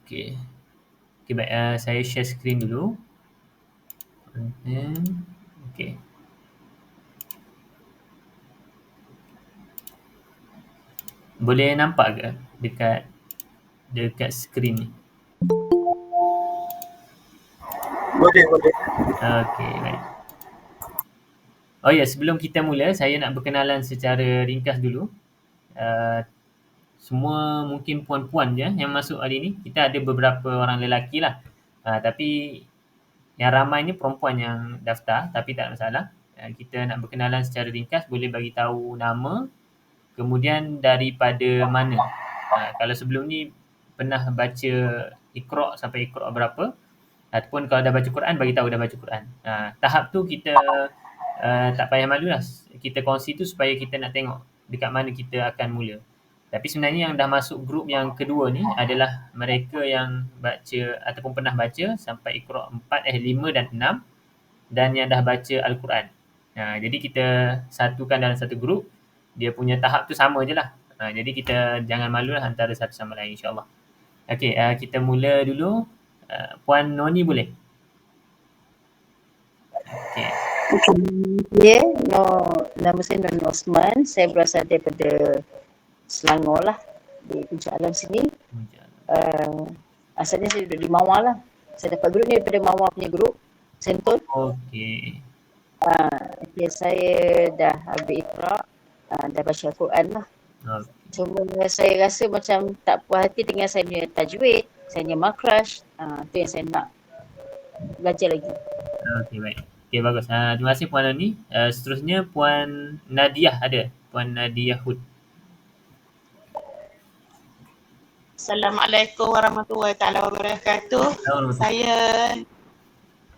Okey. Okey, baik. Saya share skrin dulu. Content. Okey. Boleh nampak ke dekat skrin ni? Boleh. Okey, baik. Oh ya, sebelum kita mula, saya nak berkenalan secara ringkas dulu. Semua mungkin puan-puan je yang masuk hari ni. Kita ada beberapa orang lelaki lah. Tapi yang ramai ni perempuan yang daftar, tapi tak masalah. Kita nak berkenalan secara ringkas, boleh bagi tahu nama, kemudian daripada mana. Kalau sebelum ni pernah baca Iqra' sampai Iqra' berapa, ataupun kalau dah baca Quran, bagi tahu dah baca Quran. Tahap tu kita tak payah malu lah. Kita kongsi tu supaya kita nak tengok dekat mana kita akan mula. Tapi sebenarnya yang dah masuk grup yang kedua ni adalah mereka yang baca ataupun pernah baca sampai Iqra' 4, 5 dan 6, dan yang dah baca Al-Quran. Jadi kita satukan dalam satu grup. Dia punya tahap tu sama je lah. Jadi kita jangan malu lah antara satu sama lain, insyaAllah. Okey, kita mula dulu. Puan Noni boleh? Okey. Ya, nama saya Noni Osman. Saya berasal daripada Selangor lah, di Puncak Alam sini. Asalnya saya duduk di Mawar lah. Saya dapat grup ni daripada Mawar punya grup, Sentul. Okey. Saya dah habis Iqra', dah baca Al-Quran lah. Cuma saya rasa macam tak puas hati dengan saya punya tajwid, saya punya makhraj. Tu yang saya nak belajar lagi. Okey, baik. Okey, bagus. Terima kasih Puan Noni. Seterusnya Puan Nadiah ada. Puan Nadiah Hud. Assalamualaikum warahmatullahi wabarakatuh.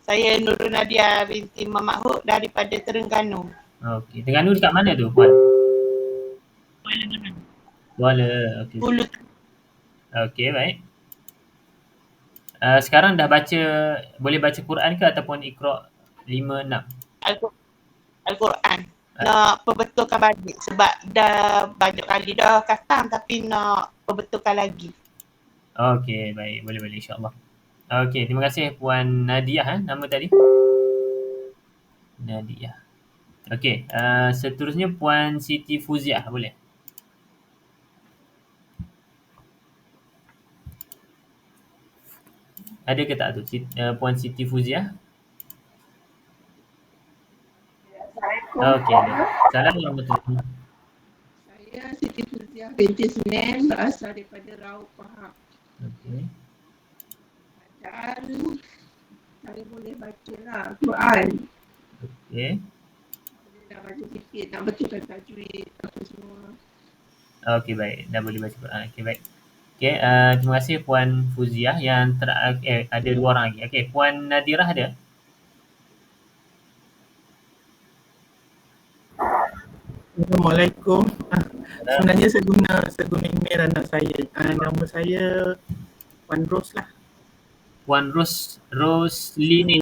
Saya Nurul Nadia binti Mamat Hud daripada Terengganu. Okey, Terengganu dekat mana tu, Puan? Kuala. Okey. Hulu. Okey, baik. Sekarang dah boleh baca Quran ke ataupun Iqra' 5, 6? Al-Quran. Nak perbetulkan balik sebab dah banyak kali dah khatam tapi nak perbetulkan lagi. Okey, baik. Boleh insya-Allah. Okey, terima kasih Puan Nadiah nama tadi. Nadiah. Okey, seterusnya Puan Siti Fuziah boleh? Ada ke tak tu Puan Siti Fuziah? Okey. Assalamualaikum. Saya Siti Fuziah binti Senin, berasal daripada Raub Pahang. Okey. Bacaan saya boleh baca lah Quran. Okey. Saya dah baca sikit, nak betulkan tajwid apa semua. Okey, baik. Dah boleh baca Quran. Okey, baik. Okey, terima kasih Puan Fuziah. Yang ada dua orang lagi. Okey, Puan Nadirah ada? Assalamualaikum. Sebenarnya saya guna email anak saya. Nama saya Puan Ros lah. Puan Roslini.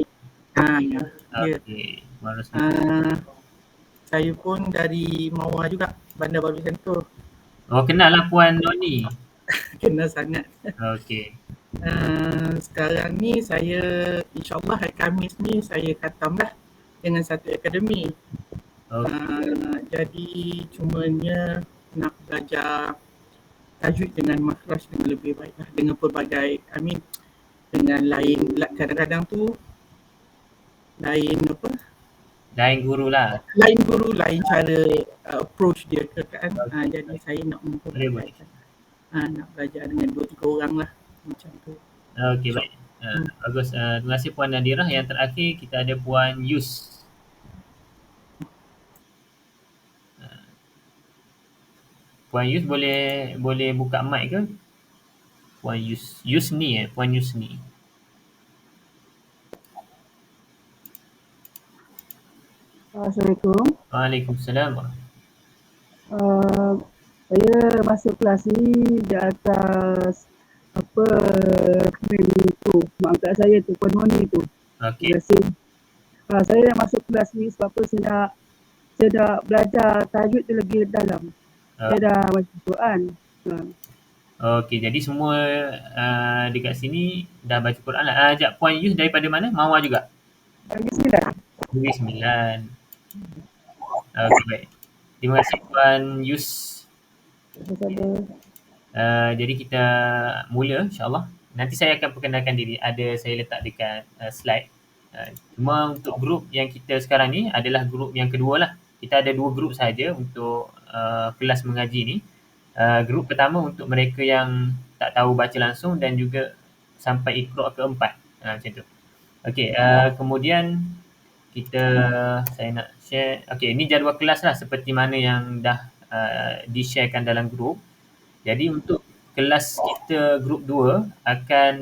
Ya. Okey, Puan Roslini. Saya pun dari Mawar juga, Bandar Baru Sentul. Oh, kenal lah Puan Noni. Kenal sangat. Okey. Sekarang ni saya insyaAllah hari Khamis ni saya khatam lah dengan satu akademi. Jadi cumanya nak belajar tajwid dengan makhraj dengan lebih baik lah, dengan pelbagai dengan lain, kadang-kadang tu lain guru lah, lain cara approach dia ke kan. Jadi saya nak memperbaikan, nak belajar dengan 2-3 orang lah macam tu. Okey, baik. Bagus. Terima kasih Puan Nadirah. Yang terakhir kita ada Puan Yus. Puan Yus boleh buka mic ke? Puan Yusni Puan Yusni. Assalamualaikum. Waalaikumsalam. Saya masuk kelas ni di atas recommend tu, mak angkat saya tu, Puan Noni tu. Okey. Saya nak masuk kelas ni sebab apa saya dah belajar tajwid tu lagi dalam. Saya dah baca Quran. Okey, jadi semua dekat sini dah baca Quran lah. Sekejap, Puan Yus daripada mana? Mawar juga? Negeri Sembilan. Negeri Sembilan. Okey, baik. Terima kasih Puan Yus. Jadi kita mula insyaAllah. Nanti saya akan perkenalkan diri. Ada saya letak dekat slide. Cuma untuk grup yang kita sekarang ni adalah grup yang kedua lah. Kita ada 2 grup saja untuk kelas mengaji ni. Grup pertama untuk mereka yang tak tahu baca langsung dan juga sampai Iqra keempat. Macam tu. Okey, kemudian saya nak share. Okey, ini jadual kelas lah seperti mana yang dah di-sharekan dalam grup. Jadi untuk kelas kita grup 2 akan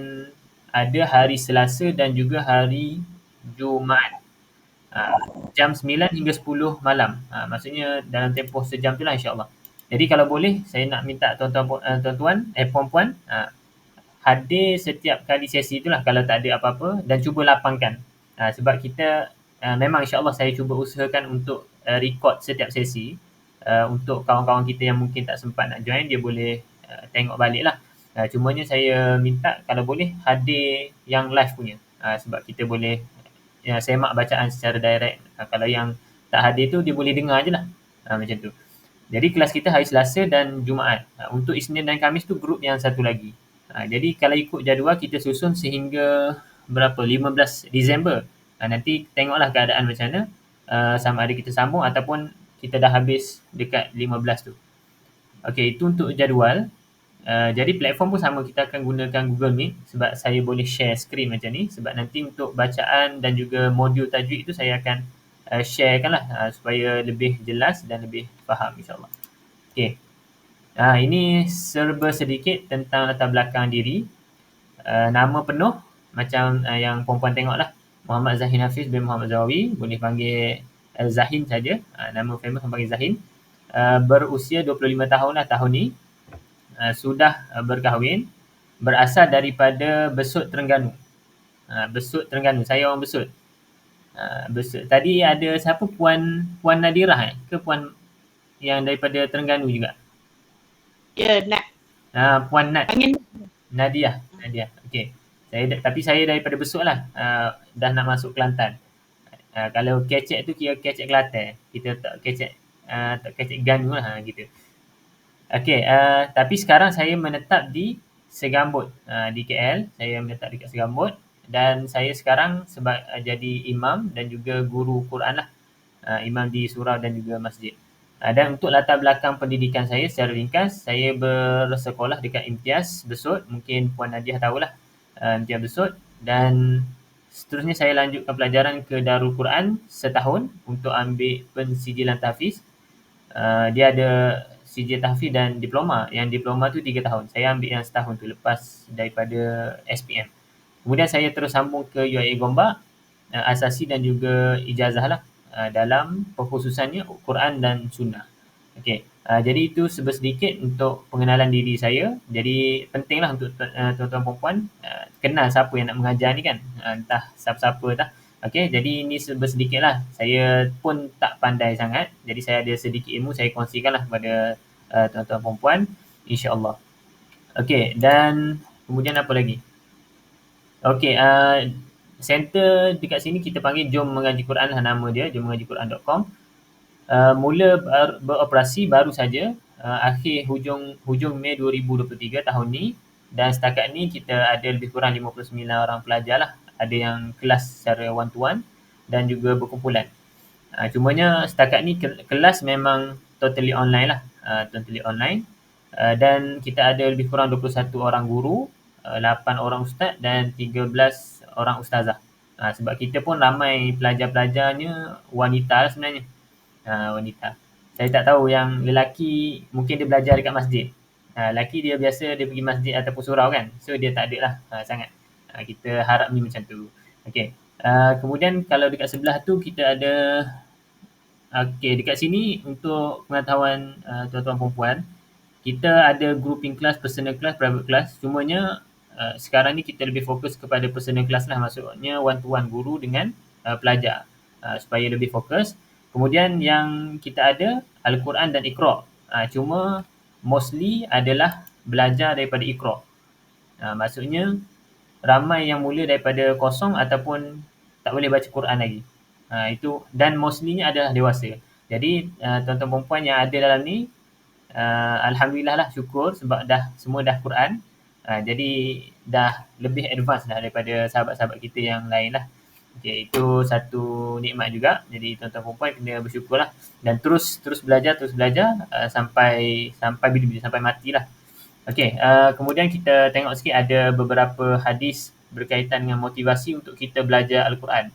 ada hari Selasa dan juga hari Jumaat. Jam 9 hingga 10 malam. Maksudnya dalam tempoh sejam tu lah insyaAllah. Jadi kalau boleh saya nak minta puan-puan hadir setiap kali sesi itulah kalau tak ada apa-apa dan cuba lapangkan. Sebab kita memang insyaAllah saya cuba usahakan untuk record setiap sesi. Untuk kawan-kawan kita yang mungkin tak sempat nak join, dia boleh tengok balik lah. Cumanya saya minta kalau boleh hadir yang live punya. Sebab kita boleh semak bacaan secara direct. Kalau yang tak hadir tu dia boleh dengar je lah. Macam tu. Jadi kelas kita hari Selasa dan Jumaat. Untuk Isnin dan Khamis tu grup yang satu lagi. Jadi kalau ikut jadual kita susun sehingga 15 Disember. Nanti tengoklah keadaan macam mana. Sama ada kita sambung ataupun kita dah habis dekat 15 tu. Okey, itu untuk jadual. Jadi platform pun sama, kita akan gunakan Google Meet sebab saya boleh share screen macam ni. Sebab nanti untuk bacaan dan juga modul tajwid itu saya akan sharekan lah supaya lebih jelas dan lebih faham insyaAllah. Okey. Ini serba sedikit tentang latar belakang diri. Nama penuh macam yang perempuan tengok lah. Muhammad Zahin Hafiz bin Muhammad Zawawi. Boleh panggil Zahin saja. Nama famous panggil Zahin. Berusia 25 tahun lah tahun ni. Sudah berkahwin. Berasal daripada Besut, Terengganu. Besut, Terengganu. Saya orang Besut. Besut. Tadi ada siapa? Puan Nadirah ke Puan yang daripada Terengganu juga? Ya, Nat. Puan Nat. Panggil Nadia. Okey. Tapi saya daripada Besut lah. Dah nak masuk Kelantan. Kalau kecek tu kira kecek Kelantan. Kita tak kecek Ganu lah gitu. Okey, tapi sekarang saya menetap di Segambut, di KL. Saya menetap dekat Segambut dan saya sekarang sebab jadi imam dan juga guru Quran lah. Imam di surau dan juga masjid. Dan untuk latar belakang pendidikan saya secara ringkas, saya bersekolah dekat Imtiaz Besut. Mungkin Puan Nadiah tahulah Imtiaz Besut. Dan seterusnya saya lanjutkan pelajaran ke Darul Quran setahun untuk ambil pensijilan tahfiz. Dia ada sijil tahfiz dan diploma. Yang diploma tu 3 tahun. Saya ambil yang setahun tu lepas daripada SPM. Kemudian saya terus sambung ke UIA Gombak, asasi dan juga ijazah lah. Dalam perkhususannya Quran dan Sunnah. Okey, jadi itu sedikit untuk pengenalan diri saya. Jadi pentinglah untuk tuan-tuan perempuan kenal siapa yang nak mengajar ni kan. Entah siapa-siapa dah. Okey, jadi ini sedikit lah. Saya pun tak pandai sangat. Jadi saya ada sedikit ilmu, saya kongsikan lah kepada tuan-tuan perempuan. InsyaAllah. Okey, dan kemudian apa lagi? Okey, center dekat sini kita panggil Jom Mengaji Quran lah nama dia, jommengajiquran.com. Mula beroperasi baru saja akhir hujung Mei 2023 tahun ni, dan setakat ni kita ada lebih kurang 59 orang pelajar lah. Ada yang kelas secara one to one dan juga berkumpulan. Cumanya setakat ni kelas memang totally online lah, totally online. Dan kita ada lebih kurang 21 orang guru, 8 orang ustaz dan 13 orang ustazah. Sebab kita pun ramai pelajar-pelajarnya wanita lah sebenarnya. Wanita. Saya tak tahu yang lelaki mungkin dia belajar dekat masjid. Lelaki dia biasa dia pergi masjid ataupun surau kan. So dia tak ada lah sangat. Kita harap ni macam tu. Okey. Kemudian kalau dekat sebelah tu kita ada dekat sini untuk pengetahuan tuan-tuan perempuan, kita ada grouping class, personal class, private class. Cumanya sekarang ni kita lebih fokus kepada personal class lah, maksudnya one to one guru dengan pelajar supaya lebih fokus. Kemudian yang kita ada Al-Quran dan Iqra. Cuma mostly adalah belajar daripada Iqra. Maksudnya ramai yang mula daripada kosong ataupun tak boleh baca Quran lagi. Itu, dan mostlynya adalah dewasa. Jadi tuan-tuan perempuan yang ada dalam ni, alhamdulillah lah, syukur sebab semua dah Quran. Jadi dah lebih advance dah daripada sahabat-sahabat kita yang lain lah. Okay, itu satu nikmat juga. Jadi tuan-tuan perempuan kena bersyukur lah. Dan terus belajar sampai bila-bila, sampai matilah. Okey, kemudian kita tengok sikit ada beberapa hadis berkaitan dengan motivasi untuk kita belajar Al-Quran.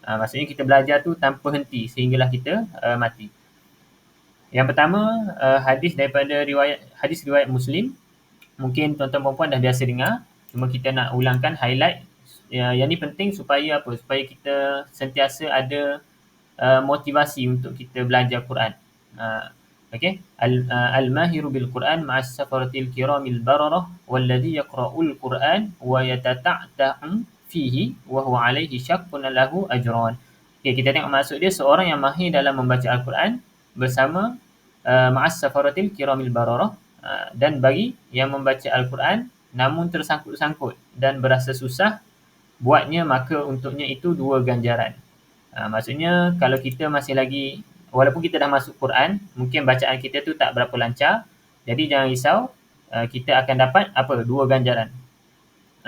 Maksudnya kita belajar tu tanpa henti sehinggalah kita mati. Yang pertama, hadis riwayat Muslim. Mungkin tuan-tuan perempuan dah biasa dengar, cuma kita nak ulangkan highlight. Yang ni penting supaya apa? Supaya kita sentiasa ada motivasi untuk kita belajar Quran. Okey, al-mahiru bil Quran ma'as safaratil kiramil bararah walladhi yaqra'ul Quran wa yatata'ta'u fihi wa huwa alaihi syaqqun lahu ajran. Okey, kita tengok maksud dia, seorang yang mahir dalam membaca Al-Quran bersama ma'as safaratil kiramil bararah, dan bagi yang membaca Al-Quran namun tersangkut-sangkut dan berasa susah buatnya, maka untuknya itu 2 ganjaran. Maksudnya kalau kita masih lagi, walaupun kita dah masuk Quran, mungkin bacaan kita tu tak berapa lancar, jadi jangan risau, kita akan dapat apa? 2 ganjaran.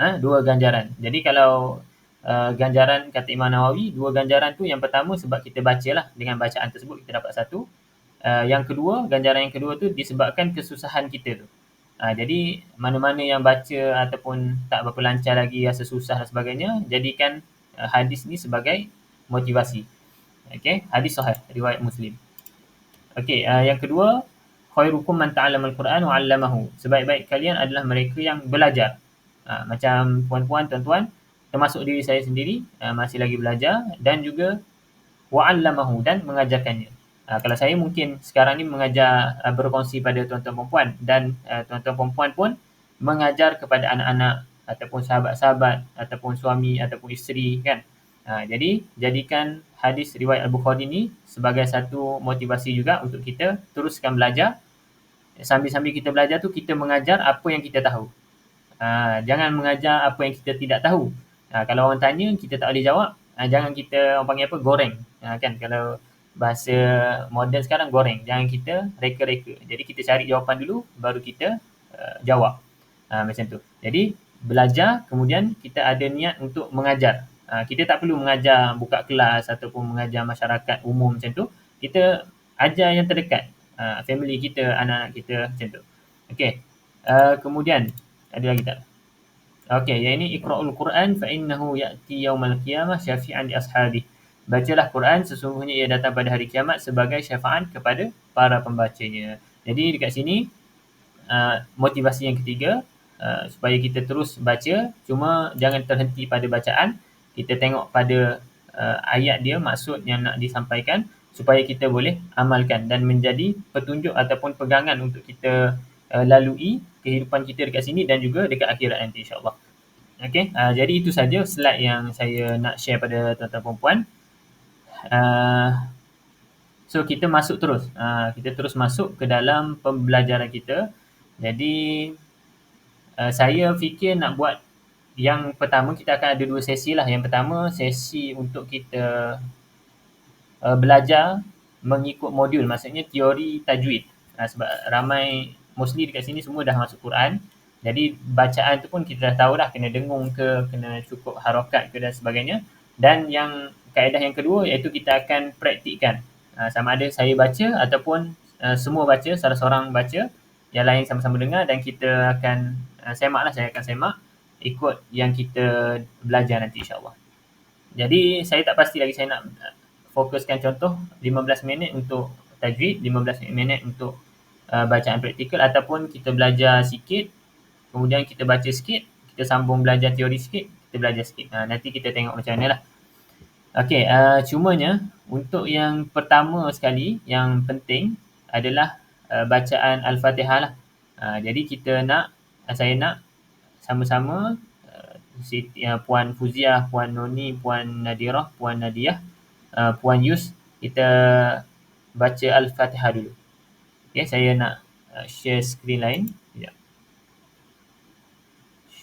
2 ganjaran. Jadi kalau ganjaran kata Imam Nawawi, 2 ganjaran tu, yang pertama sebab kita bacalah, dengan bacaan tersebut kita dapat 1. Yang kedua, ganjaran yang kedua tu disebabkan kesusahan kita tu. Jadi mana-mana yang baca ataupun tak berapa lancar lagi, rasa susah dan sebagainya, jadikan hadis ni sebagai motivasi. Okey, hadis sahih riwayat Muslim. Okey, yang kedua, khairukum man ta'allama al-Quran wa 'allamahu. Sebaik-baik kalian adalah mereka yang belajar. Macam puan-puan, tuan-tuan, termasuk diri saya sendiri, masih lagi belajar, dan juga wa 'allamahu, dan mengajarkannya. Kalau saya mungkin sekarang ni mengajar, berkongsi pada tuan-tuan perempuan, dan tuan-tuan perempuan pun mengajar kepada anak-anak ataupun sahabat-sahabat ataupun suami ataupun isteri, kan. Jadi jadikan hadis riwayat Al-Bukhari ni sebagai satu motivasi juga untuk kita teruskan belajar. Sambil-sambil kita belajar tu, kita mengajar apa yang kita tahu. Jangan mengajar apa yang kita tidak tahu. Kalau orang tanya kita tak boleh jawab, jangan kita, orang panggil apa, goreng. Kan, kalau bahasa moden sekarang, goreng. Jangan kita reka-reka. Jadi kita cari jawapan dulu, baru kita jawab. Macam tu. Jadi belajar, kemudian kita ada niat untuk mengajar. Kita tak perlu mengajar buka kelas ataupun mengajar masyarakat umum macam tu. Kita ajar yang terdekat, family kita, anak-anak kita, macam tu. Okey. Kemudian ada lagi tak? Okey, yang ini iqra'ul Quran fa innahu ya'ti yaumal qiyamah syafi'an li ashabihi. Bacalah Quran, sesungguhnya ia datang pada hari kiamat sebagai syafaat kepada para pembacanya. Jadi dekat sini motivasi yang ketiga, supaya kita terus baca, cuma jangan terhenti pada bacaan. Kita tengok pada ayat dia, maksud yang nak disampaikan, supaya kita boleh amalkan dan menjadi petunjuk ataupun pegangan untuk kita lalui kehidupan kita dekat sini dan juga dekat akhirat nanti, insyaAllah. Okey, jadi itu saja slide yang saya nak share pada tuan-tuan perempuan. So kita masuk terus, kita terus masuk ke dalam pembelajaran kita. Jadi saya fikir nak buat yang pertama, kita akan ada 2 sesi lah. Yang pertama, sesi untuk kita belajar mengikut modul, maksudnya teori tajwid. Sebab ramai, mostly dekat sini semua dah masuk Quran. Jadi bacaan tu pun kita dah tahu dah, kena dengung ke, kena cukup harakat ke dan sebagainya. Dan yang kaedah yang kedua, iaitu kita akan praktikkan. Sama ada saya baca ataupun semua baca, salah seorang baca, yang lain sama-sama dengar, dan kita akan semak lah, saya akan semak ikut yang kita belajar nanti, insyaAllah. Jadi saya tak pasti lagi, saya nak fokuskan contoh 15 minit untuk tajwid, 15 minit untuk bacaan praktikal, ataupun kita belajar sikit, kemudian kita baca sikit, kita sambung belajar teori sikit, kita belajar sikit. Nanti kita tengok macam mana lah. Okey, cumanya untuk yang pertama sekali, yang penting adalah bacaan Al-Fatihah lah. Jadi saya nak sama-sama, Puan Fuziah, Puan Noni, Puan Nadirah, Puan Nadiah, Puan Yus, kita baca Al-Fatihah dulu. Okay, saya nak share skrin lain. Sekejap.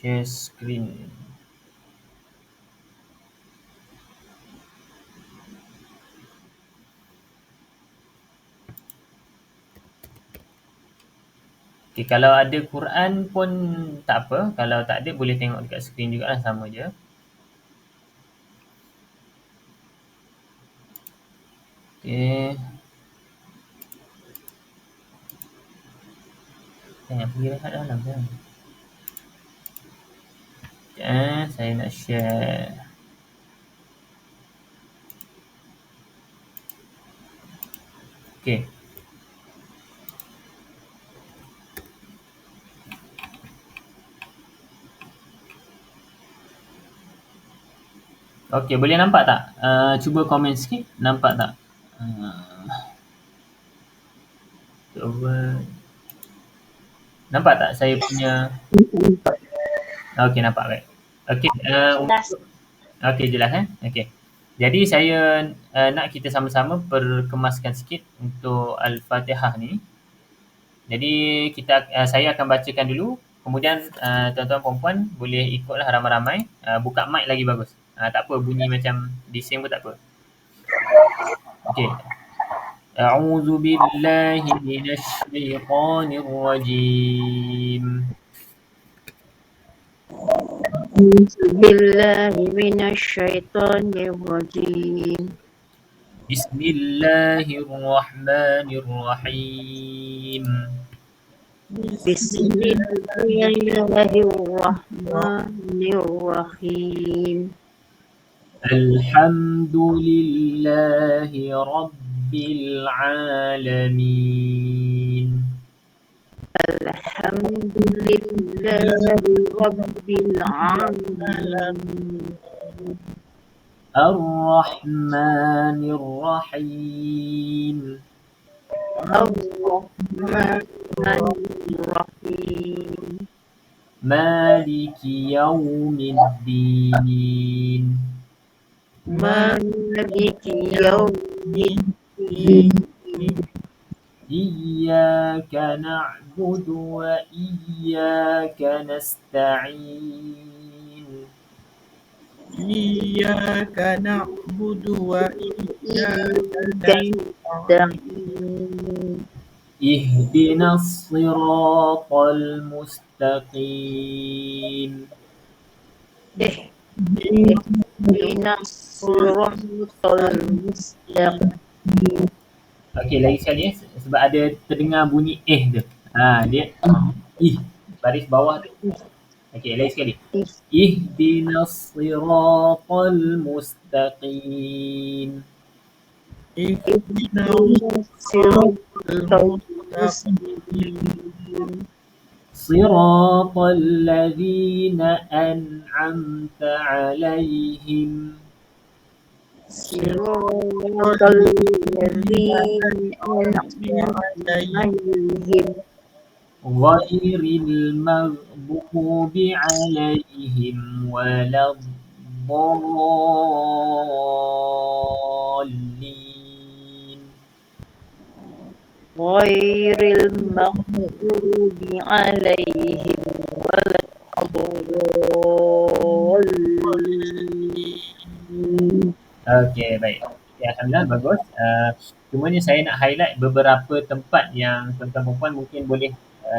share screen. Okay, kalau ada Quran pun tak apa. Kalau tak ada boleh tengok dekat skrin juga lah, sama je. Okay. Jangan pergi rehat dalam kan. Saya nak share. Okay. Okay, boleh nampak tak? Cuba komen sikit. Nampak tak? Cuba. Nampak tak saya punya? Okay, nampak baik. Okay. Okay, jelas kan? Okay. Jadi saya nak kita sama-sama perkemaskan sikit untuk Al-Fatihah ni. Jadi saya akan bacakan dulu. Kemudian tuan-tuan perempuan boleh ikutlah ramai-ramai. Buka mic lagi bagus. Tak apa, bunyi macam bising pun tak apa. Okay. A'udzu billahi minasy syaithanir rajim. Billahi minasyaitonir rajim. Bismillahirrahmanirrahim. Bismillahirrahmanirrahim. Alhamdulillahi rabbil alamin. Alhamdulillahi rabbil alamin. Ar-Rahmanir Rahim. Ar-Rahmanir Rahim. Maliki Yawmiddin. Maliki Yawmiddin. Iyyaka na'budu wa iyyaka nasta'in. Iyyaka na'budu wa iyyaka nasta'in. Ihdinas siratal mustaqim. Ihdinas siratal mustaqim. Okey, lagi sekali sebab ada terdengar bunyi tu. Dia baris bawah tu. Okey, lagi sekali. Ihdinas siratal mustaqim. Ihdinas siratal mustaqim. Siratal ladzina an'amta 'alaihim. Siratal ladzina an'amta 'alaihim. Ghairil maghdubi 'alaihim waladdallin. Ghairil maghdubi alaihim waladdallin. Okey, baik. Okay, alhamdulillah, bagus. Cumanya saya nak highlight beberapa tempat yang tuan-tuan perempuan mungkin boleh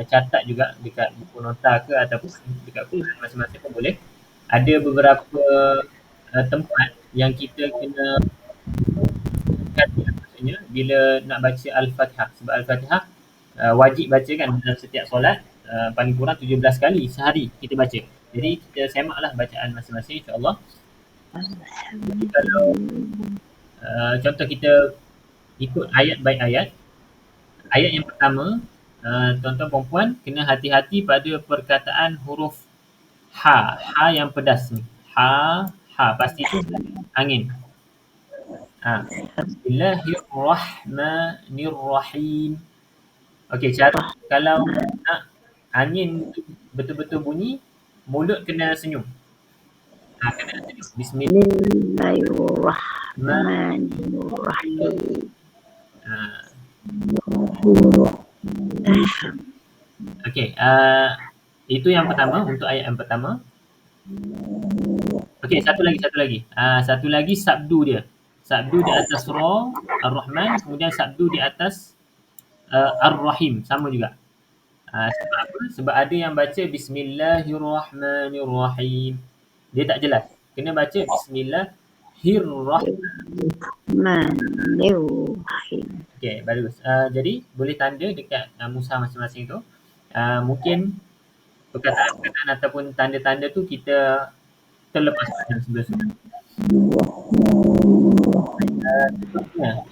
catat juga dekat buku nota ke ataupun dekat Quran masing-masing pun boleh. Ada beberapa tempat yang kita kena maksudnya bila nak baca Al-Fatihah. Sebab Al-Fatihah wajib baca kan dalam setiap solat, paling kurang 17 kali sehari kita baca. Jadi kita semaklah bacaan masing-masing, insya-Allah. Jadi kalau contoh kita ikut ayat by ayat. Ayat yang pertama, tuan-tuan perempuan kena hati-hati pada perkataan huruf ha. Ha yang pedas ni. Ha. Pasti tu angin. Bismillahirrahmanirrahim. Okey, cara kalau nak angin betul-betul bunyi, mulut kena senyum. Kena senyum. Bismillahirrahmanirrahim. Okey, Itu yang pertama, untuk ayat yang pertama. Okey, satu lagi. Satu lagi sabdu dia. Sabdu di atas Ra, Ar-Rahman, kemudian sabdu di atas Ar-Rahim, sama juga. Sebab apa? Sebab ada yang baca Bismillahirrahmanirrahim. Dia tak jelas. Kena baca Bismillahirrahmanirrahim. Okey, bagus. Jadi boleh tanda dekat mushaf masing-masing tu. Mungkin perkataan-perkataan ataupun tanda-tanda tu kita terlepas pada sebelah-sebelah. Seterusnya,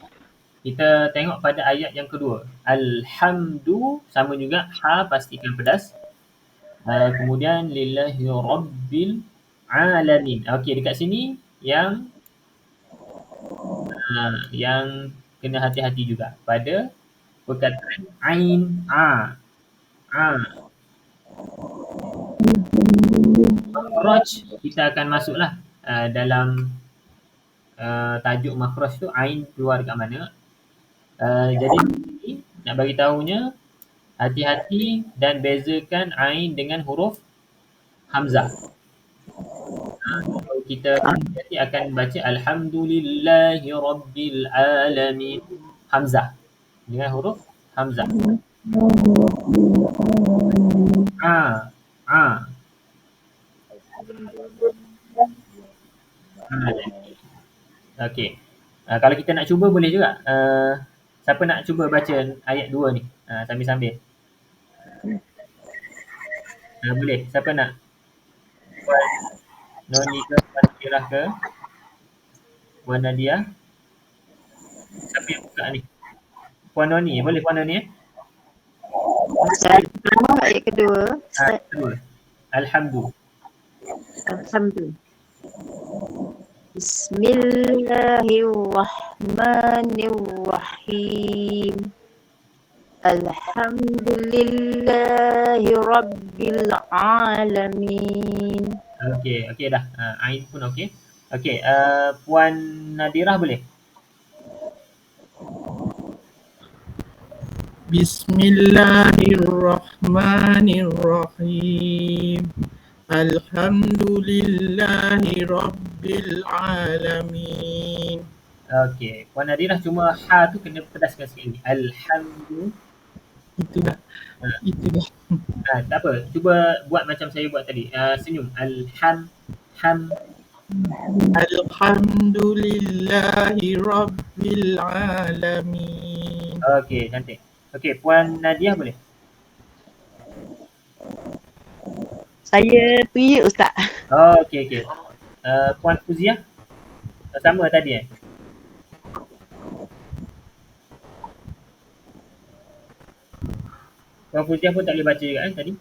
kita tengok pada ayat yang kedua. Alhamdu, sama juga ha pastikan pedas. Kemudian lillahi rabbil alamin. Okey, dekat sini yang kena hati-hati juga pada perkataan ain a. Makhraj kita akan masuklah dalam tajuk makhraj tu ain keluar dekat mana. Jadi nak bagi tahunya, hati-hati dan bezakan ain dengan huruf hamzah. Kita nanti akan baca alhamdulillahi rabbil alamin, hamzah dengan huruf hamzah. Okey. Kalau kita nak cuba boleh juga. Siapa nak cuba baca ayat 2 ni sambil-sambil? Boleh. Siapa nak? Puan Noni ke? Puan Nadirah ke? Puan Nadia? Siapa yang buka ni? Puan Noni. Boleh Puan Noni? Ayat pertama, ayat kedua. Kedua. Alhamdulillah. Bismillahirrahmanirrahim. Alhamdulillahi rabbil alamin. Okey dah. Ain pun okey. Okey, Puan Nadirah boleh? Bismillahirrahmanirrahim. Alhamdulillahi rabbil alamin. Okey, Puan Nadirah cuma ha tu kena pedaskan sikit lagi. Alhamdulillah. Itu dah. Tak apa. Cuba buat macam saya buat tadi. Senyum. Alhamdulillahi rabbil alamin. Okey, cantik. Okey, Puan Nadia boleh? Saya punya Ustaz. Okey. Puan Fuziah? Sama tadi Puan Fuziah pun tak boleh baca juga tadi?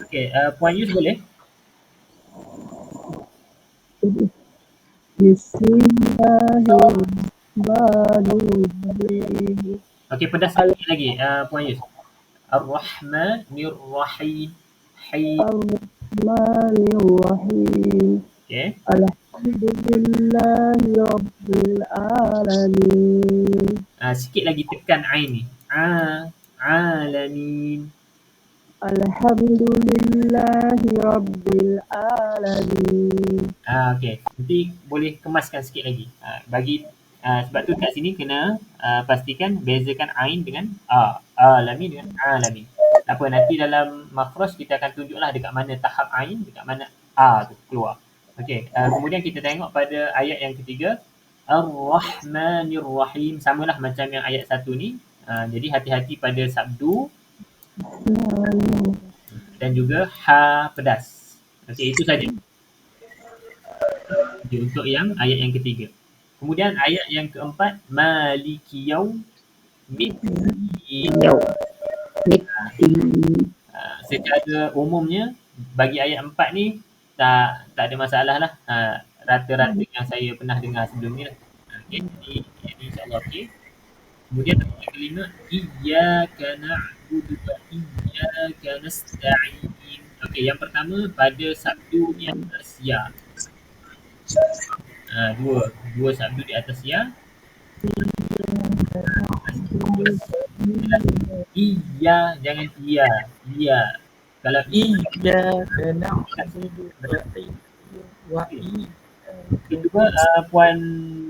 Okey, Puan Yus boleh? Bismillahirrahmanirrahim. Okey, pedas sikit lagi Puan Yus. Ar-Rahmanir-Rahim. Ar-Rahmanir-Rahim. Okey. Alhamdulillahi rabbil alamin. Sikit lagi tekan ain ni. Alamin. Alhamdulillahi rabbil alamin. Okey, nanti boleh kemaskan sikit lagi. Sebab tu kat sini kena pastikan bezakan ain dengan alamin dengan alamin. Tak apa, nanti dalam makhraj kita akan tunjuklah dekat mana tahap ain, dekat mana tu keluar. Okey, kemudian kita tengok pada ayat yang ketiga, Ar-Rahmanir-Rahim, samalah macam yang ayat 1 ni. Jadi hati-hati pada sabdu dan juga ha pedas. Okey, itu saja. Untuk yang ayat yang ketiga. Kemudian ayat yang keempat, Maliki Yaumiddin. Secara umumnya bagi ayat 4 ni tak ada masalah lah. Rata-rata yang saya pernah dengar sebelum ni lah. Okey, jadi insya-Allah okey. Kemudian ayat kelima, Iyyaka na'budu wa iyyaka nasta'in. Okey, yang pertama pada sabdu di atas ya. Dua sabdu di atas ya. Iya, jangan iya. Iya. Kalau Iyyaka na'budu wa kedua iyyaka Puan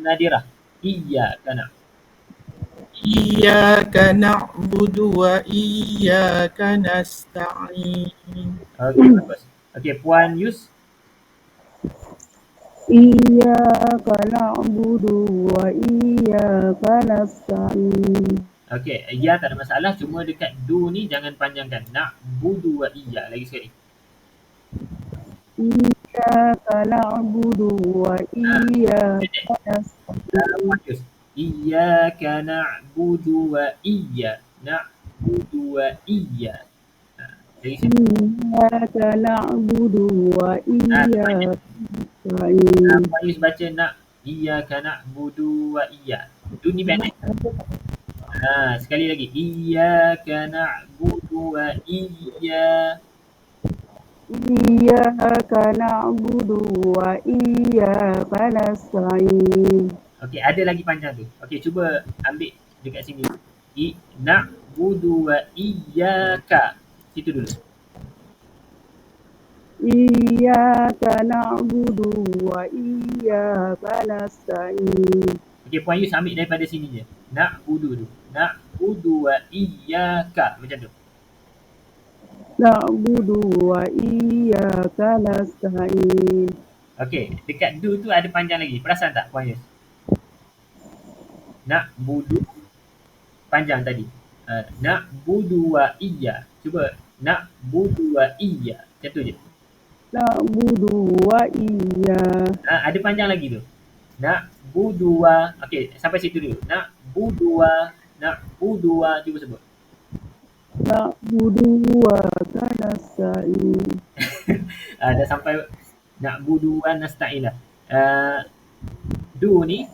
Nadira. Iya, kan? Iyyaka na'budu wa iyyaka nasta'in. Okey, bagus. Okey, Puan Yus. Iyyaka na'budu wa iyyaka nasta'in. Okey, iya tak ada masalah. Cuma dekat do ni jangan panjangkan. Na'budu wa iya. Lagi sekali. Iyyaka na'budu wa iyyaka Puan nasta'in. Yus. Iyyaka na'budu wa iya. Na'budu wa iya. Lagi sekali. Iyyaka na'budu wa iyyaka nasta'in. Puan Yus baca iyyaka na'budu wa iya. Do ni pendek. Sekali lagi. Iyyaka na'budu wa iya. Iyyaka na'budu wa iyyaka nasta'in. Okey, ada lagi panjang tu. Okey, cuba ambil dekat sini. Na'budu wa iyyaka. Situ dulu. Iyyaka na'budu wa iyyaka nasta'in. Okey, Puan Yus ambil daripada sini je. Na'budu tu. Na'budu wa iyyaka. Macam tu. Na'budu wa iyyaka nasta'in. Okey, dekat do tu ada panjang lagi. Perasan tak Puan Yus? Na'budu panjang tadi. Na'budu wa iya. Cuba na'budu wa iya. Macam tu je. Na'budu wa iyya. Ada panjang lagi tu. Na'budu wa. Okey, sampai situ dulu. Na'budu wa. Cuba sebut. Na'budu wa nasta'in. Dah sampai na'budu wa nasta'in dah. Do ni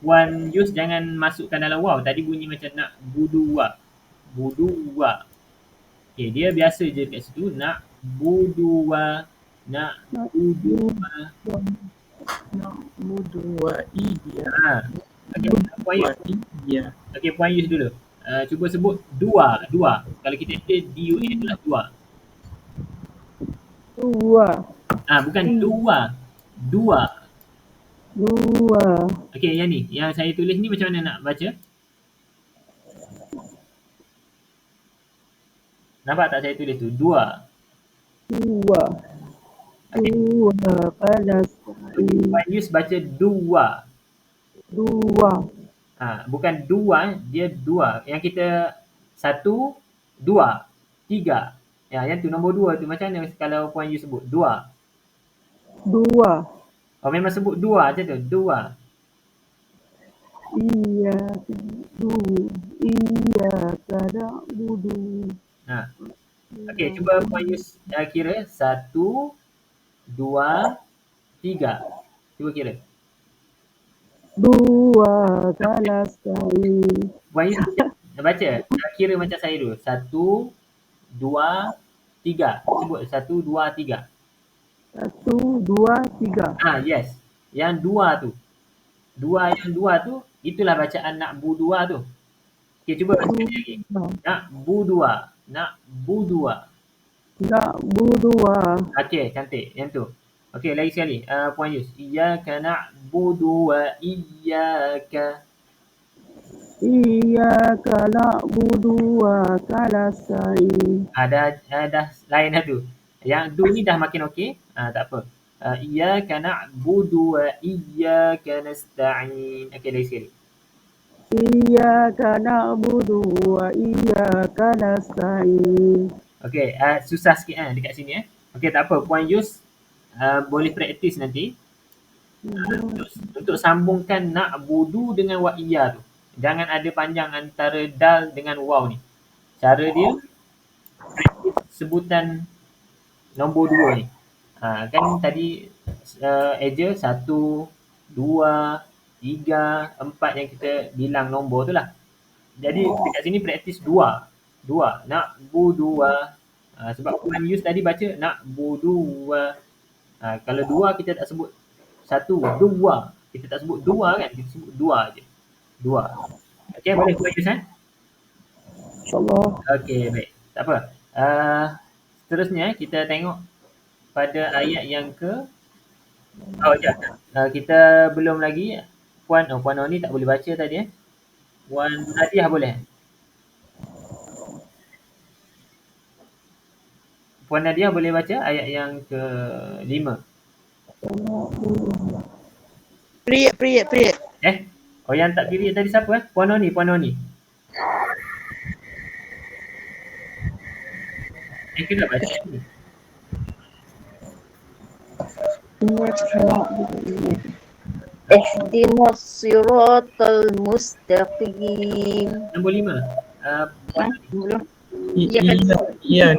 Puan Yus jangan masukkan dalam waw. Tadi bunyi macam na'budu wa. Budu wa. Okey, dia biasa je kat situ. Na'budu wa. Na'budu wa. Na'budu wa iyyaka Okey, Puan Yus. iya. Okey, Puan Yus dulu. Cuba sebut dua. Kalau kita ada DUA itulah dua. Dua. Bukan dua. Dua. Dua. Okey, yang ni. Yang saya tulis ni macam mana nak baca? Nampak tak saya tulis tu? Dua. Dua. Okey. Dua nasta'in. Puan Yus baca dua. Dua. Bukan dua, dia dua. Yang kita satu, dua, tiga. Yang tu nombor dua tu macam mana kalau Puan Yus sebut? Dua. Dua. Oh, memang sebut dua macam tu? Dua. Iyyaka na'budu. Okey, cuba Puan Yus kira. Satu, dua, tiga. Cuba kira. Dua nasta'in. Puan Yus baca. Kira macam saya dulu. Satu, dua, tiga. Sebut. Satu, dua, tiga. Satu, dua, tiga. Yes. Yang dua tu. Yang dua tu, itulah bacaan na'budu wa tu. Okey, cuba baca lagi. Na'budu wa. Na'budu wa. Okey, cantik. Yang tu. Okey, lagi sekali. Puan Yus. Iyyaka na'budu wa iyyaka. Iyyaka na'budu wa nasta'in. Dah lain dah tu. Yang do ni dah makin okey. Tak apa. Iyyaka na'budu wa iyyaka nasta'in. Okey, lagi sekali. Iyyaka na'budu wa iyyaka nasta'in. Okey, susah sikit dekat sini. Okey, tak apa. Puan Yus boleh praktis nanti. Untuk sambungkan na'budu dengan wa iya tu. Jangan ada panjang antara dal dengan waw ni. Cara dia praktis sebutan nombor dua ni. Kan tadi eja satu, dua, tiga, empat yang kita bilang nombor tu lah. Jadi dekat sini praktis dua. Na'budu wa. Sebab Puan Yus tadi baca na'budu wa. Kalau dua kita tak sebut satu, dua. Kita tak sebut dua kan. Kita sebut dua je. Dua. Okey, boleh Puan Yus InsyaAllah. Okey, baik. Tak apa. Seterusnya kita tengok pada ayat yang ke kita belum lagi Puan Noni tak boleh baca tadi Puan Nadiah boleh? Puan Nadiah boleh baca ayat yang ke-5. Period. Oh yang tak period tadi siapa Puan Noni. Kena baca ni. Ihdinas siratal mustaqim. Nombor 5. Belum. Ya,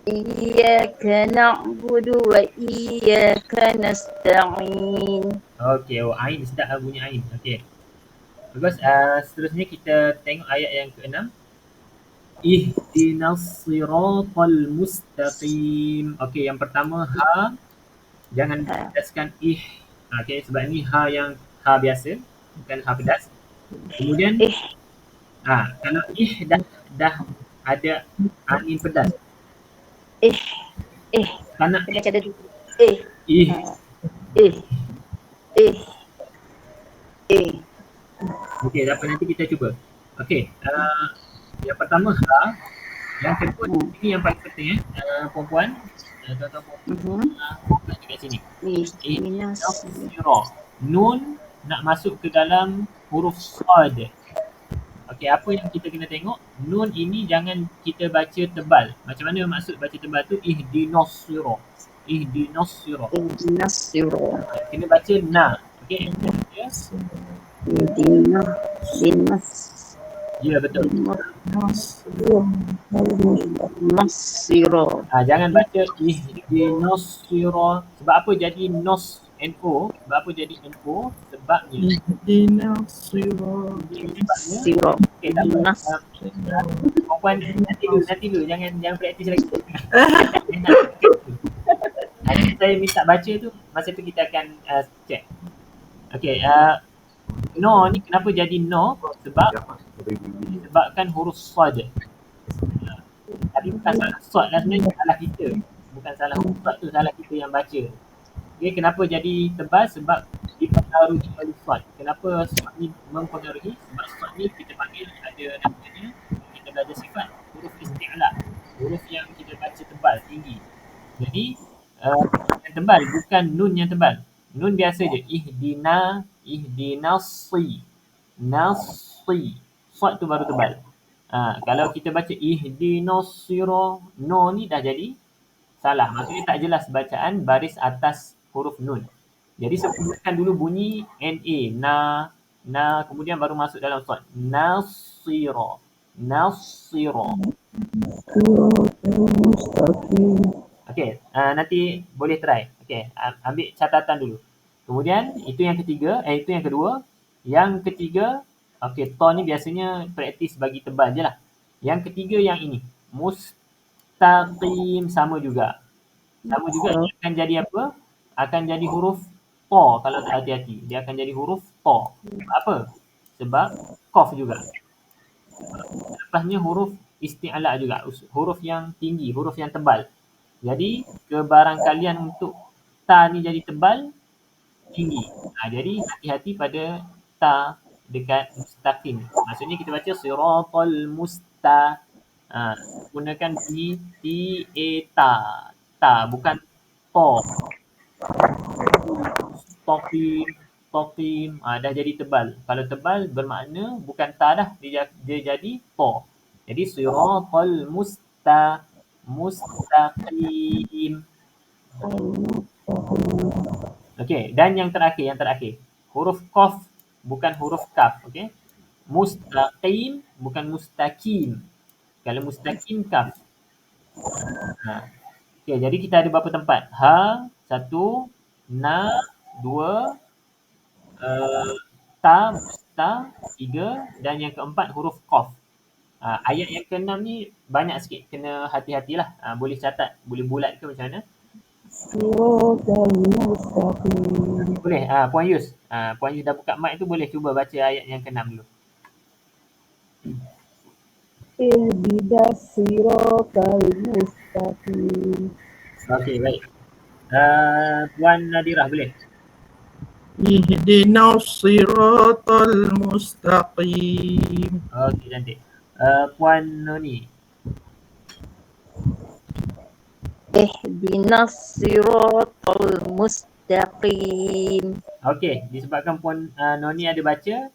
Iyyaka na'budu wa iyyaka nasta'in. Okey, Ain sedap bunyi Ain. Okey. Bagus. Seterusnya kita tengok ayat yang ke-6. Ihdinas siratal mustaqim. Okey, yang pertama ha jangan pedaskan Okey, sebab ni ha biasa, bukan ha pedas. Kemudian kalau dah ada angin pedas. Tak nak Kena ada ih. Okey, tak apa, nanti kita cuba. Okey, yang pertama ha, yang kedua ini yang paling penting puan-puan, tuan-tuan puan dekat sini. Nun nak masuk ke dalam huruf sad. Okey, apa yang kita kena tengok? Nun ini jangan kita baca tebal. Macam mana maksud baca tebal tu? Ihdinas sirat. Kena baca na. Okey. Ya, betul. Jangan baca ihdinas sirat. Sebab apa jadi nos NO? Sebab apa jadi NO? Sebabnya okey, tak apa. Perempuan nanti dulu. Jangan praktis lagi. Saya minta baca tu, masa tu kita akan check. Okey, no ni kenapa jadi no? Sebabkan huruf sad. Tapi bukan salah sad lah sebenarnya, salah kita. Bukan salah huruf sad tu, salah kita yang baca. Okay, kenapa jadi tebal? Sebab dipengaruhi oleh sad. Kenapa sad ni mempengaruhi? Sebab sad ni kita panggil ada namanya, kita belajar sifat huruf isti'la. Huruf yang kita baca tebal, tinggi. Jadi yang tebal, bukan nun yang tebal. Nun biasa je. Ihdinasi. Nasi. Sad tu baru tebal. Kalau kita baca ihdinas sirah, no ni dah jadi salah. Maksudnya tak jelas bacaan baris atas huruf nun. Jadi sempurnakan dulu bunyi na, kemudian baru masuk dalam sad. Nasira. Okey, nanti boleh try. Okey, ambil catatan dulu. Kemudian itu yang ketiga, itu yang kedua. Yang ketiga, okey, to ni biasanya praktis bagi tebal je lah. Yang ketiga yang ini, mustaqim sama juga. Dia akan jadi apa? Akan jadi huruf to kalau tak hati-hati. Dia akan jadi huruf to. Apa? Sebab qaf juga. Lepasnya huruf isti'la juga. Huruf yang tinggi, huruf yang tebal. Jadi kebarangkalian untuk ta ni jadi tebal, tinggi. Jadi hati-hati pada ta dekat mustaqim. Maksudnya kita baca siratal gunakan bunyi ta. Ta, bukan to. Toqim. Dah jadi tebal. Kalau tebal bermakna bukan ta dah, dia jadi to. Jadi siratal mustaqim. Okey, dan yang terakhir. Huruf qaf bukan huruf kaf, okey? Mustaqim bukan mustaqim. Kalau mustaqim kaf. Okey, jadi kita ada berapa tempat? Ha, 1, na, 2, ta, 3 dan yang keempat huruf qaf. Ayat yang ke-6 ni banyak sikit, kena hati-hatilah. Boleh catat, boleh bulat ke macam mana? Boleh, Puan Yus. Puan Yus dah buka mic tu, boleh cuba baca ayat yang ke-6 dulu. ihdinas siratal mustaqim. Okey, baik. Puan Nadirah boleh? Ihdinas siratal mustaqim. Okey, cantik. Puan Noni. Ihdinas siratal mustaqim. Okey, disebabkan Puan Noni ada baca,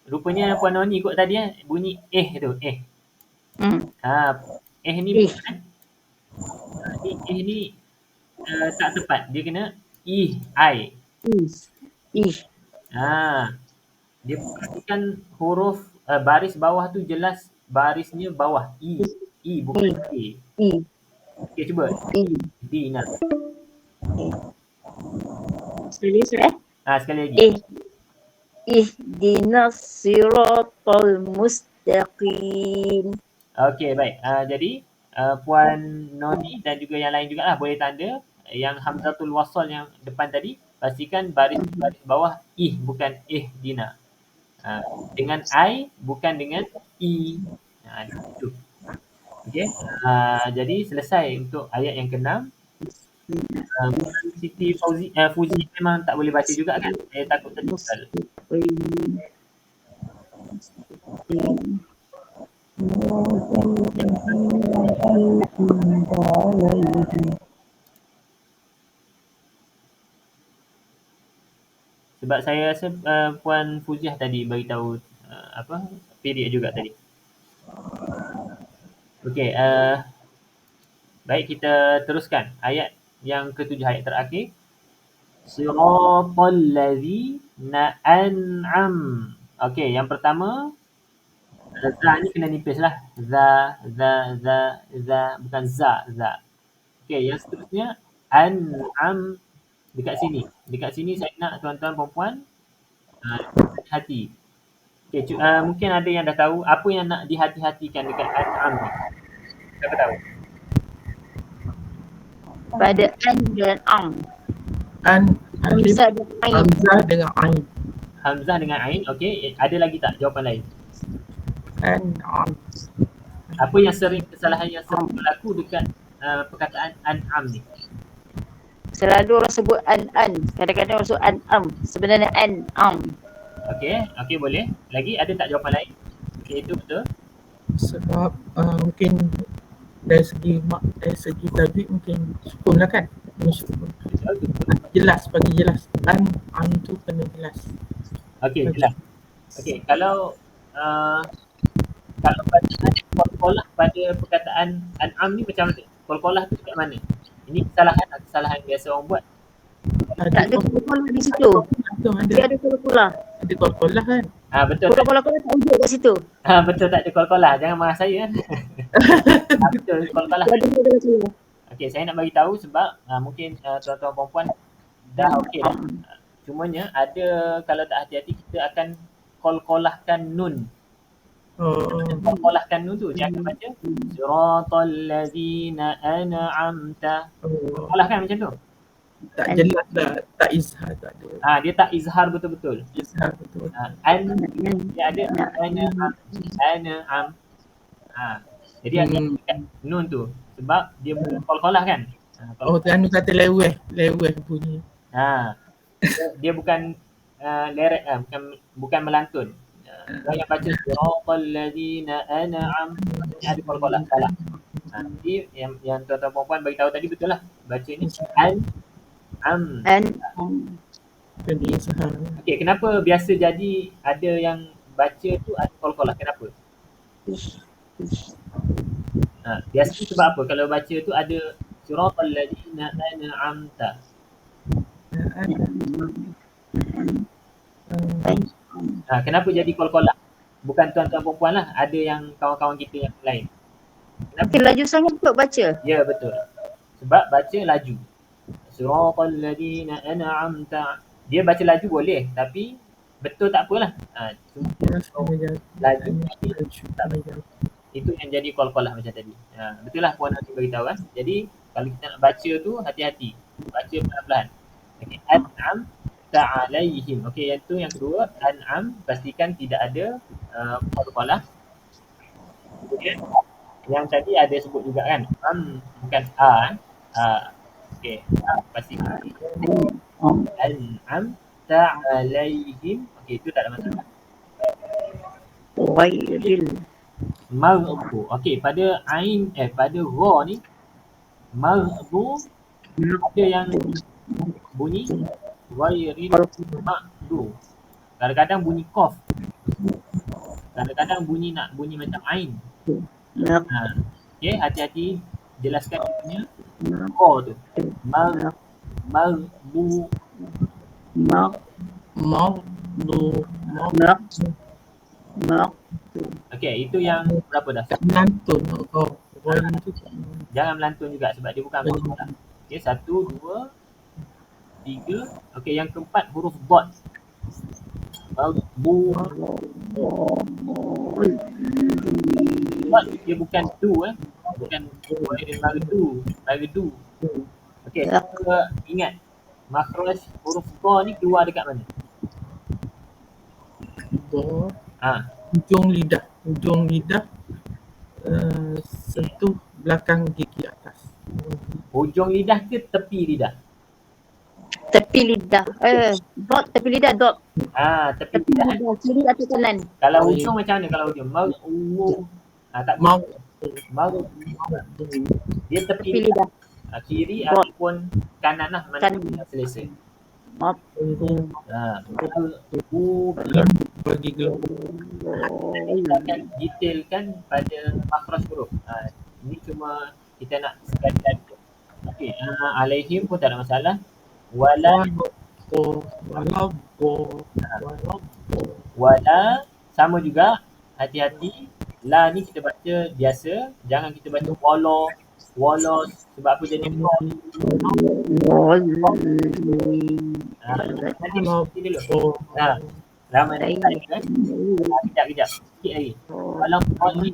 rupanya Puan Noni ikut tadi bunyi tu, Hmm. ni Eh. bukan ni tak tepat. Dia kena ai. Ih. Dia perhatikan huruf baris bawah tu jelas barisnya bawah i bukan a. Ih. Okey, cuba. Ih. Dina. Sekali Sekali lagi. Ihdinas siratal mustaqim. Okey, baik. Jadi Puan Noni dan juga yang lain jugalah boleh tanda yang hamzatul wasal yang depan tadi, pastikan baris bawah bukan dina. Dengan I bukan dengan I. Itu. Okey. Jadi selesai untuk ayat yang ke-6. Siti Fuzi memang tak boleh baca juga kan? Saya takut tertinggal. Sebab saya rasa Puan Fuziah tadi beritahu period juga tadi. Okey, baik, kita teruskan ayat yang ke-7, ayat terakhir. Siratal ladzina an'am. Okey, yang pertama za ni kena nipis lah. Za bukan za. Okey, yang seterusnya an'am dekat sini. Dekat sini saya nak tuan-tuan perempuan hati. Okey, mungkin ada yang dah tahu apa yang nak dihati-hatikan dekat an'am ni. Siapa tahu? Pada an dan am. Hamzah dengan ain. Hamzah dengan ain. Okey, ada lagi tak jawapan lain? An'am. Apa yang kesalahan yang sering berlaku dekat perkataan an'am ni? Selalu orang sebut an. Kadang-kadang orang sebut an'am. Sebenarnya an'am. Okey, boleh. Lagi ada tak jawapan lain? Okey, itu betul. Sebab mungkin dari segi tajwid mungkin sukun lah kan? Sukun. Jelas, bagi jelas. An tu kena jelas. Okey, jelas. Okey, kalau bacaan qalqalah pada perkataan an'am ni macam mana? Qalqalah tu dekat mana? Ini kesalahan biasa orang buat. Tak ada qalqalah di situ. Dia ada qalqalah. Ada qalqalah kan? Betul. Qalqalah tak wujud kat situ. Betul, tak ada qalqalah. Jangan marah saya. Betul, qalqalah. Okey, saya nak bagi tahu sebab mungkin tuan-tuan perempuan dah okey dah. Cumanya ada, kalau tak hati-hati kita akan qalqalahkan nun. Qalqalahkan nun tu dia akan baca siratal ladzina an'amta. Qalqalahkan macam tu. Tak jelas dah, tak izhar, tak ada. Dia tak izhar betul-betul. Izhar betul. Dia ada an'am. Jadi ada dekat nun tu sebab dia bukan qalqalah kan. Anu kata leweh bunyi. Dia bukan lerek, bukan melantun. Yang baca siratal ladzina an'am ada qalqalah, salah. Jadi yang tuan-tuan perempuan bagi tahu tadi betul lah. Baca ni an'am. Kena izhar. Okey, kenapa biasa jadi ada yang baca tu ada qalqalah? Kenapa? Biasa sebab apa? Kalau baca tu ada siratal ladzina an'amta. Kenapa jadi qalqalah? Bukan tuan-tuan perempuan lah, ada yang kawan-kawan kita yang lain. Mungkin laju sangat untuk baca. Ya, betul. Sebab baca laju. Siratal ladzina an'amta. Dia baca laju boleh, tapi betul tak apalah. Cuma laju tak betul. Itu yang jadi qalqalah macam tadi. Betul lah Puan Hati beritahu kan. Jadi kalau kita nak baca tu hati-hati. Baca pelan-pelan. Okey, an'am ta'alaihim. Okey, yang tu yang kedua, an'am pastikan tidak ada qalqalah. Kemudian yang tadi ada sebut juga kan, bukan a kan. Okey, pastikan an'amta alaihim. Okey, itu tak ada masalah. Ghairil Maghdu. Okey, pada pada ra ni maghdu ada yang bunyi ghairil maghdu. Kadang-kadang bunyi qaf. Kadang-kadang bunyi macam ain. Okey, hati-hati jelaskan dia punya ra tu. Maghdu. Okey, itu yang berapa dah? Tak melantun. Jangan melantun juga sebab dia bukan huruf dah. Okey, 1, 2, 3. Okey, yang keempat huruf dot. Dot dia bukan du bukan magdu. Okey, cuba ingat makhraj huruf dha ni keluar dekat mana? Ujung lidah sentuh belakang gigi atas. Hujung lidah ke tepi lidah? tepi lidah. Dot tepi lidah dot. Tepi Tepi lidah. lidah kiri atau kanan? Kalau hujung macam mana kalau hujung? Tak Mau dia tepi Tepi lidah. kiri Dot. ataupun kanan lah mana Kanan. yang selesa. Map. bagi gelap. Kita akan detailkan pada makhraj huruf. Ini cuma kita nak sekalian. Okey, alaihim pun tak ada masalah. Wala sama juga, hati-hati. La ni kita baca biasa, jangan kita baca wala sebab apa jadi nanti dulu. Ramai kan? Kejap. Sikit lagi. Kalau ni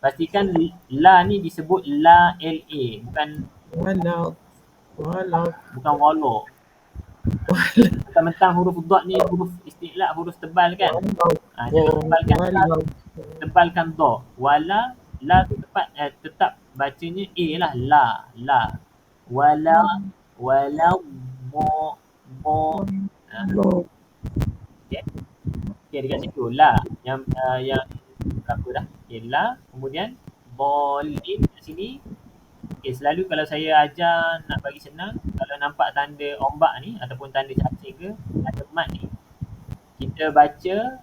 pastikan la ni disebut la LA, bukan wala. Mentang-mentang huruf dot ni huruf isti'la, huruf tebal kan? Jangan tebalkan dha. Wala, la tu tetap bacanya A lah, la. Wala, bo. Okey, dekat situ la. Yang berapa dah? Okey, la. Kemudian bolin kat sini. Okey, selalu kalau saya ajar nak bagi senang, kalau nampak tanda ombak ni ataupun tanda cacing ke, ada mat ni, kita baca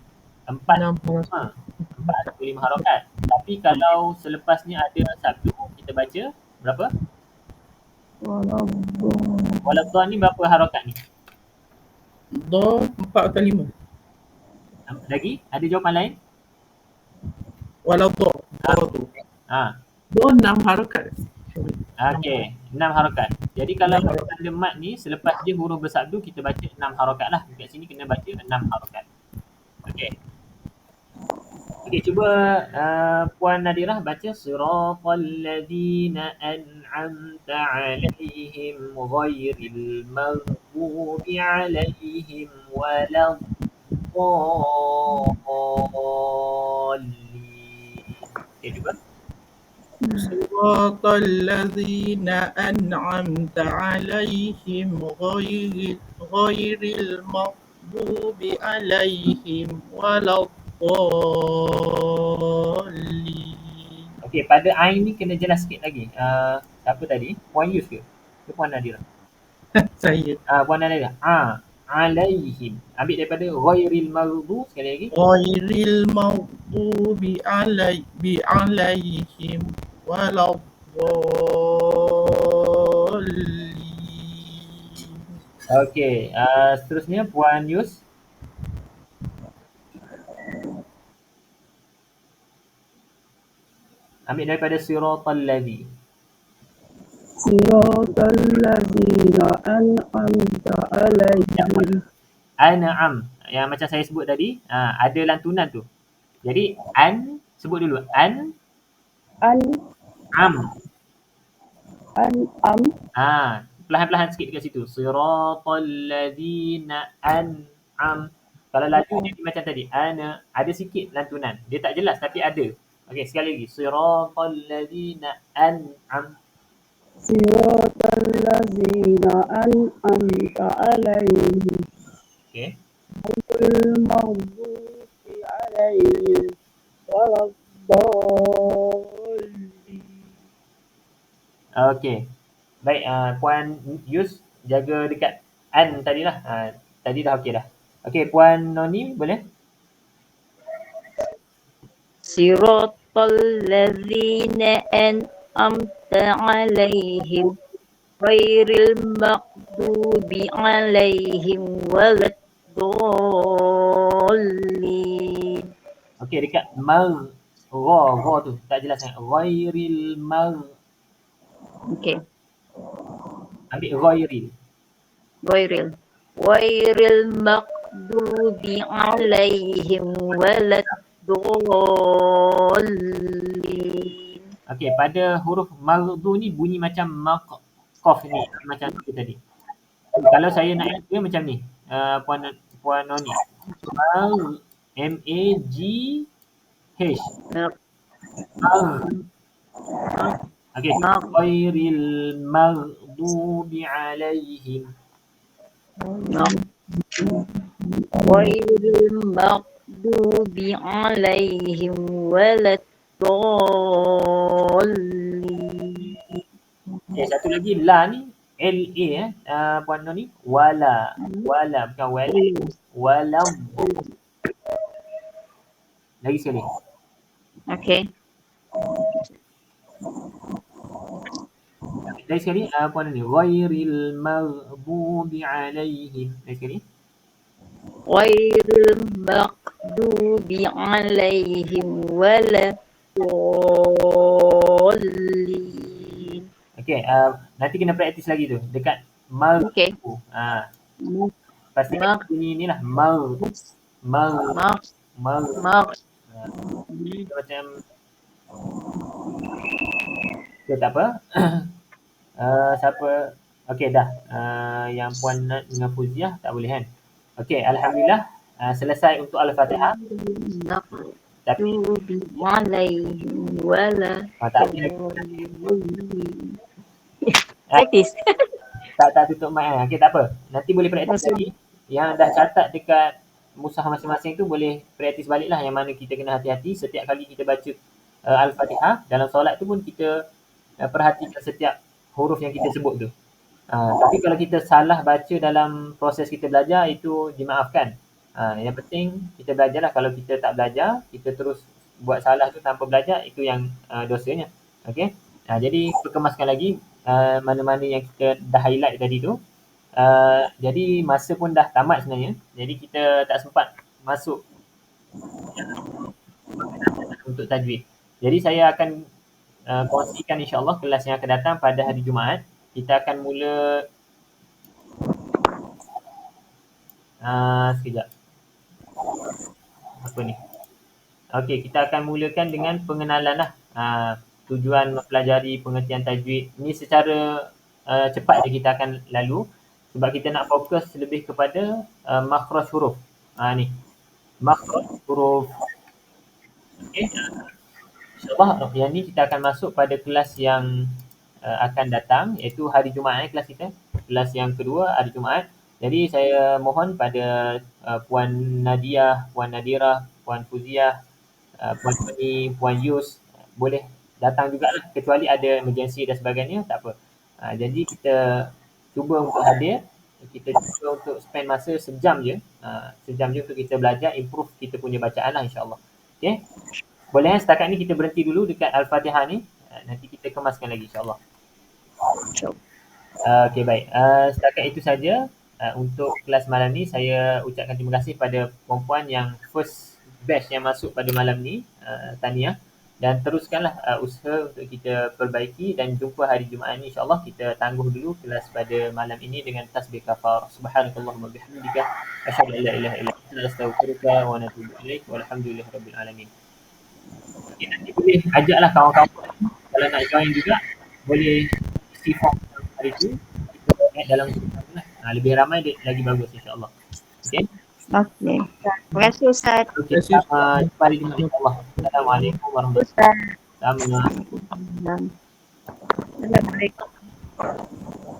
4 atau 5 harakat. Tapi kalau selepasnya ada sabdu, kita baca berapa? Waladh ni berapa harakat ni? Dha 4 atau 5. Lagi? Ada jawapan lain? Walau dha tu. Dha 6 harakat. Okey, 6 harakat. Jadi kalau tanda mat ni selepas dia huruf bersabdu kita baca 6 harakat lah. Dekat sini kena baca 6 harakat. Okey, cuba Puan Nadirah baca siratal ladzina an'amta 'alaihim ghairil maghdubi 'alaihim waladdallin. Okey, cuba. Siratal ladzina an'amta 'alaihim ghairil maghdubi 'alaihim waladdallin. Okey, pada ain ni kena jelas sikit lagi. Siapa tadi? Puan Yus ke? Ke Puan Nadirah? Saya. Puan Nadirah. Alaihim. Ambil daripada ghairil maghdu sekali lagi. Ghairil maghdubi alaihim waladdallin. Okey, seterusnya Puan Yus. Ambil daripada siratal ladzi. Siratal ladzina an'amta 'alaihim. An'am. Yang macam saya sebut tadi, ada lantunan tu. Jadi sebut dulu. An'am. Perlahan-perlahan sikit dekat situ. Siratal ladzina an'am. Kalau laju jadi macam tadi. Ada sikit lantunan. Dia tak jelas tapi ada. Okey, sekali lagi. Siratal ladzina an'am. صراط الذين أنعمت عليهم Okey. المغضوب عليهم ولا الضالين. Okey. Baik, Puan Yus jaga dekat an tadilah. Tadi dah okey dah. Okey, Puan Noni boleh? Siratal ladzina an'amta alaihim ghairil maghdubi alaihim waladdallin. Okey, dekat mar ra tu tak jelas sangat. Ghairil mar. Okey. Ambil ghairil. Ghairil maghdubi alaihim waladdallin. Okey, pada huruf maghdu ni bunyi macam maq qaf ni macam tu tadi. Kalau saya nak add dia macam ni. Puan Noni. M A G H. Okey, ghairil maghdubi alaihim. Ghairil maghdubi alaihim waladdallin. Okey, satu lagi la ni L A Puan Noni. Wala bukan wala. Walam. Lagi sekali. Okey. Lagi sekali Puan Noni. Ghairil maghdubi alaihim. Lagi sekali. Ghairil maghdubi alaihim waladdallin. Okey, nanti kena praktis lagi tu dekat mar. Okey. Pastikan bunyi ni lah mar. Macam okay, tak apa. Siapa? Okey dah. Yang Puan Nat dengan Fuziah tak boleh kan? Okey, alhamdulillah selesai untuk Al-Fatihah. Tapi alaihim wala tak praktis. tak tutup mic kan. Okey, tak apa. Nanti boleh praktis lagi. Yang dah catat dekat mushaf masing-masing tu boleh praktis balik lah, yang mana kita kena hati-hati setiap kali kita baca Al-Fatihah. Dalam solat tu pun kita perhatikan setiap huruf yang kita sebut tu. Tapi kalau kita salah baca dalam proses kita belajar, itu dimaafkan. Yang penting kita belajarlah. Kalau kita tak belajar, kita terus buat salah tu tanpa belajar, itu yang dosanya. Okey. Jadi perkemaskan lagi mana-mana yang kita dah highlight tadi tu. Jadi masa pun dah tamat sebenarnya. Jadi kita tak sempat masuk untuk tajwid. Jadi saya akan kongsikan insya-Allah kelas yang akan datang pada hari Jumaat. Kita akan mula sekejap. Apa ni? Okey, kita akan mulakan dengan pengenalan lah. Tujuan mempelajari pengertian tajwid. Ini secara cepat je kita akan lalu. Sebab kita nak fokus lebih kepada makhraj huruf. Ni. Makhraj huruf. Okey. InsyaAllah yang ni kita akan masuk pada kelas yang akan datang, iaitu hari Jumaat kelas kita. Kelas yang kedua hari Jumaat. Jadi saya mohon pada Puan Nadia, Puan Nadira, Puan Fuziah, Puan Tony, Puan Yus boleh datang jugalah, kecuali ada emergency dan sebagainya, tak apa. Jadi kita cuba untuk hadir, kita cuba untuk spend masa sejam je untuk kita belajar, improve kita punya bacaan lah insyaAllah. Okay, boleh setakat ni kita berhenti dulu dekat Al-Fatihah ni, nanti kita kemaskan lagi insyaAllah. Okay, baik. Setakat itu saja untuk kelas malam ni. Saya ucapkan terima kasih pada perempuan yang first batch yang masuk pada malam ni, tahniah. Dan teruskanlah usaha untuk kita perbaiki, dan jumpa hari Jumaat ni insyaAllah. Kita tangguh dulu kelas pada malam ini dengan tasbih kafar. Subhanakallahumma bihamdika asyhadu an la ilaha illa anta astaghfiruka wa atubu ilaik. Walhamdulillahirabbil alamin. Okay, nanti boleh ajaklah kawan-kawan kalau nak join juga, boleh isi form hari tu, kita add dalam group lah. Lebih ramai lagi bagus insyaAllah. Okay. Okey. Terima kasih Ustaz. Okey, jumpa lagi insya-Allah. Assalamualaikum warahmatullahi wabarakatuh. Assalamualaikum.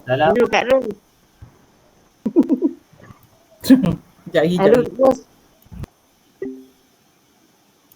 Salam. Dulu Kak Ros. Sekejap lagi, sekejap Halo lagi. Ros.